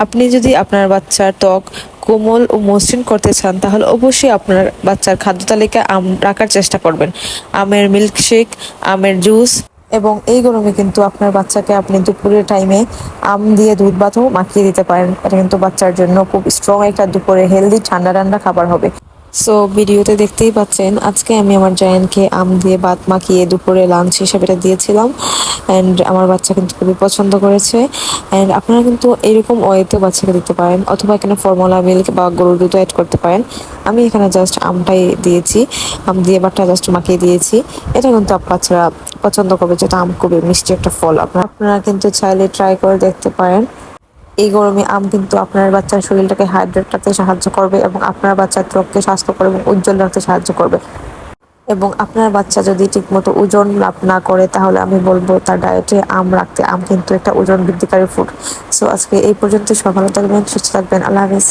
আপনি যদি আপনার বাচ্চার ত্বক কোমল ও মসৃণ করতে চান তাহলে অবশ্যই আপনার বাচ্চার খাদ্য তালিকায় আম রাখার চেষ্টা করবেন। আমের মিল্কশেক, আমের জুস, এবং এই গরমে কিন্তু আপনার বাচ্চাকে আপনি দুপুরের টাইমে আম দিয়ে দুধ ভাতও মাখিয়ে দিতে পারেন। এটা কিন্তু বাচ্চার জন্য খুব স্ট্রং একটা দুপুরে হেলদি ঠান্ডা ঠান্ডা খাবার হবে। সো ভিডিওতে দেখতেই পাচ্ছেন আজকে আমি আমার জায়ানকে আম দিয়ে ভাত মাখিয়ে দুপুরে লাঞ্চ হিসেবে এটা দিয়েছিলাম। অ্যান্ড আমার বাচ্চা কিন্তু খুবই পছন্দ করেছে। অ্যান্ড আপনারা কিন্তু এরকম ওয়েতেও বাচ্চাকে দিতে পারেন, অথবা এখানে ফর্মুলা মিল্ক বা গরুর দুধও অ্যাড করতে পারেন। আমি এখানে জাস্ট আমটাই দিয়েছি, আম দিয়ে ভাতটা জাস্ট মাখিয়ে দিয়েছি। এটা কিন্তু বাচ্চারা পছন্দ করবে, যেটা আম খুবই মিষ্টি একটা ফল। আপনারা কিন্তু চাইলে ট্রাই করে দেখতে পারেন। এই গরমে আম কিন্তু আপনার বাচ্চার শরীরটাকে হাইড্রেট রাখতে সাহায্য করবে এবং আপনার বাচ্চার ত্বককে স্বাস্থ্যকর এবং উজ্জ্বল রাখতে সাহায্য করবে। এবং আপনার বাচ্চা যদি ঠিকমতো ওজন লাভ না করে তাহলে আমি বলবো তার ডায়েটে আম রাখতে। আম কিন্তু একটা ওজন বৃদ্ধিকারী ফুড। সো আজকে এই পর্যন্ত, সব ভালো থাকবেন, সুস্থ থাকবেন, আল্লাহ হাফেজ।